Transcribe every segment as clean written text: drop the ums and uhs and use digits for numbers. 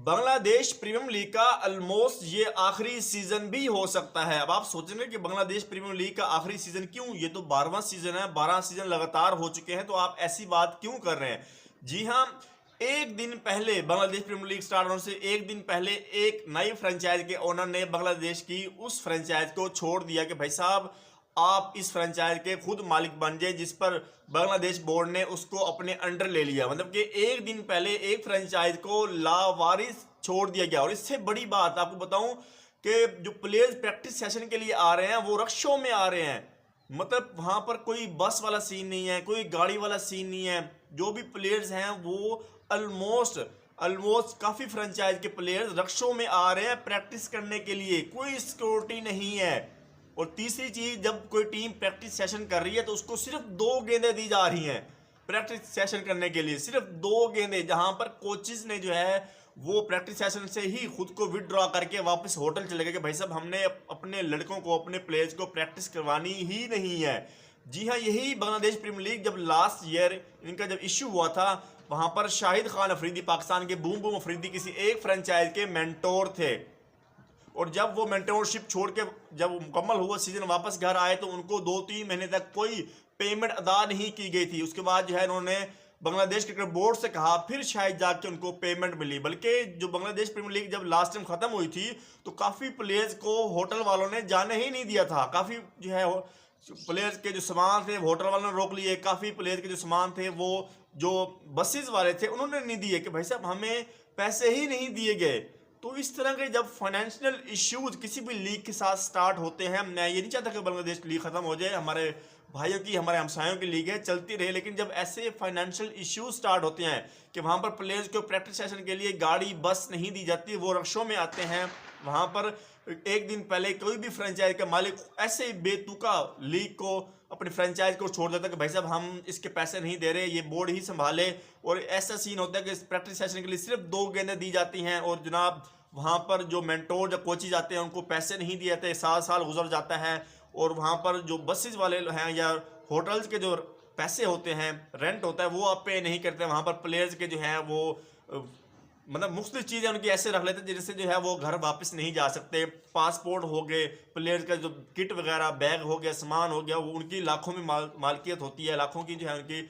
Bangladesh premiere league का almost ये आखिरी सीजन भी हो सकता है। अब आप सोचेंगे कि बांग्लादेश प्रीमियर लीग का आखिरी सीजन क्यों, ये तो 12वां सीजन है, 12 सीजन लगातार हो चुके हैं, तो आप ऐसी बात क्यों कर रहे हैं। जी हाँ, एक दिन पहले बांग्लादेश प्रीमियर लीग स्टार्ट होने से एक दिन पहले एक नई फ्रेंचाइज के ओनर ने बांग्लादेश की उस फ्रेंचाइज को छोड़ दिया कि भाई साहब आप इस फ्रेंचाइज के खुद मालिक बन जाए, जिस पर बांग्लादेश बोर्ड ने उसको अपने अंडर ले लिया। मतलब कि एक दिन पहले एक फ्रेंचाइज को लावारिस छोड़ दिया गया। और इससे बड़ी बात आपको बताऊं कि जो प्लेयर्स प्रैक्टिस सेशन के लिए आ रहे हैं वो रक्षों में आ रहे हैं। मतलब वहां पर कोई बस वाला सीन नहीं है, कोई गाड़ी वाला सीन नहीं है। जो भी प्लेयर्स हैं वो ऑलमोस्ट काफी फ्रेंचाइज के प्लेयर्स रक्षों में आ रहे हैं प्रैक्टिस करने के लिए, कोई सिक्योरिटी नहीं है। और तीसरी चीज, जब कोई टीम प्रैक्टिस सेशन कर रही है तो उसको सिर्फ 2 गेंदें दी जा रही हैं प्रैक्टिस सेशन करने के लिए, सिर्फ 2 गेंदें, जहां पर कोचेस ने जो है वो प्रैक्टिस सेशन से ही खुद को विदड्रॉ करके वापस होटल चले गए कि भाई साहब हमने अपने लड़कों को, अपने प्लेयर्स को प्रैक्टिस करवानी ही नहीं है। जी हाँ, यही बांग्लादेश प्रीमियर लीग जब लास्ट ईयर इनका जब इश्यू हुआ था, वहां पर शाहिद खान अफरीदी, पाकिस्तान के बूम बूम अफरीदी, किसी एक फ्रेंचाइज के मेंटोर थे। और जब वो मेंटोरशिप छोड़ के जब मुकम्मल हुआ सीजन वापस घर आए तो उनको 2-3 महीने तक कोई पेमेंट अदा नहीं की गई थी। उसके बाद जो है इन्होंने बांग्लादेश क्रिकेट बोर्ड से कहा, फिर शायद जाके उनको पेमेंट मिली। बल्कि जो बांग्लादेश प्रीमियर लीग जब लास्ट टाइम खत्म हुई थी तो काफी प्लेयर्स को होटल वालों ने जाने ही नहीं दिया था। काफी जो है प्लेयर्स के जो सामान थे होटल वालों ने रोक लिए, काफी प्लेयर्स के जो सामान थे वो जो बसेस वाले थे उन्होंने नहीं दिए कि भाई साहब हमें पैसे ही नहीं दिए गए। तो इस तरह के जब फाइनेंशियल इश्यूज किसी भी लीग के साथ स्टार्ट होते हैं, मैं ये नहीं चाहता कि बांग्लादेश लीग खत्म हो जाए, हमारे भाइयों की, हमारे हमसायों की लीग है, चलती रहे। लेकिन जब ऐसे फाइनेंशियल इश्यूज स्टार्ट होते हैं कि वहां पर प्लेयर्स को प्रैक्टिस सेशन के लिए गाड़ी बस नहीं दी जाती, वो रक्षों में आते हैं, वहां पर एक दिन पहले कोई भी फ्रेंचाइज का मालिक ऐसे बेतुका लीग को, अपनी फ्रेंचाइज को छोड़ देता है कि भाई साहब हम इसके पैसे नहीं दे रहे, ये बोर्ड ही संभाले। और ऐसा सीन होता है कि प्रैक्टिस सेशन के लिए सिर्फ 2 गेंदें दी जाती हैं और जनाब वहां पर जो मेंटोर या कोचेज आते हैं उनको पैसे नहीं दिए जाते, साल गुजर जाता है। और वहां पर जो बसेस वाले हैं या होटल्स के जो पैसे होते हैं, रेंट होता है, वो आप पे नहीं करते। वहां पर प्लेयर्स के जो है वो मतलब मुख्तलिफ चीज़ें उनकी ऐसे रख लेते हैं जिससे जो है वो घर वापस नहीं जा सकते। पासपोर्ट हो गए, प्लेयर्स का जो किट वगैरह, बैग हो गया, सामान हो गया, वो उनकी लाखों में मालकियत होती है, लाखों की जो है उनकी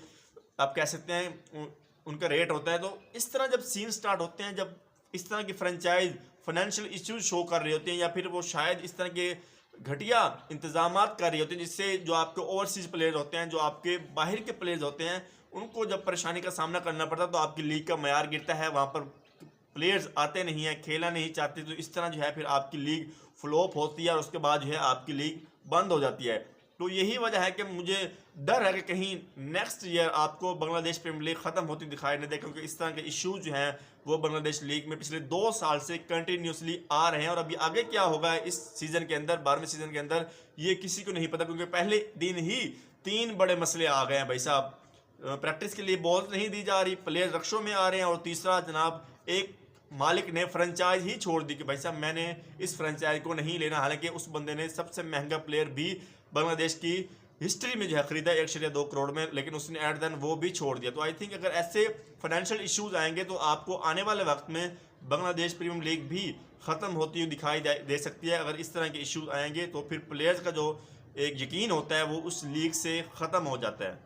आप कह सकते हैं उनका रेट होता है। तो इस तरह जब सीन स्टार्ट होते हैं, जब इस तरह की फ्रेंचाइज फाइनेंशियल इश्यूज शो कर रही होती हैं या फिर वो शायद इस तरह के घटिया इंतजामात कर रही होती हैं, जिससे जो आपके ओवरसीज प्लेयर होते हैं, जो आपके बाहर के प्लेयर्स होते हैं, उनको जब परेशानी का सामना करना पड़ता है तो आपकी लीग का मयार गिरता है, वहाँ पर प्लेयर्स आते नहीं हैं, खेलना नहीं चाहते। तो इस तरह जो है फिर आपकी लीग फ्लॉप होती है और उसके बाद जो है आपकी लीग बंद हो जाती है। तो यही वजह है कि मुझे डर है कि कहीं नेक्स्ट ईयर आपको बांग्लादेश प्रीमियर लीग खत्म होती दिखाई नहीं दे, क्योंकि इस तरह के इश्यूज जो हैं वो बांग्लादेश लीग में पिछले 2 साल से कंटिन्यूसली आ रहे हैं। और अभी आगे क्या होगा इस सीजन के अंदर, 12वें सीजन के अंदर, ये किसी को नहीं पता, क्योंकि पहले दिन ही 3 बड़े मसले आ गए हैं भाई साहब। प्रैक्टिस के लिए बॉल नहीं दी जा रही, प्लेयर रक्षों में आ रहे हैं, और तीसरा जनाब एक मालिक ने फ्रेंचाइज ही छोड़ दी कि भाई साहब मैंने इस फ्रेंचाइज को नहीं लेना। हालांकि उस बंदे ने सबसे महंगा प्लेयर भी बांग्लादेश की हिस्ट्री में जो है खरीदा 1.2 करोड़ में, लेकिन उसने एट देन वो भी छोड़ दिया। तो आई थिंक अगर ऐसे फाइनेंशियल इश्यूज आएंगे तो आपको आने वाले वक्त में बांग्लादेश प्रीमियर लीग भी खत्म होती हुई दिखाई दे सकती है। अगर इस तरह के इश्यूज आएंगे तो फिर प्लेयर्स का जो एक यकीन होता है वो उस लीग से ख़त्म हो जाता है।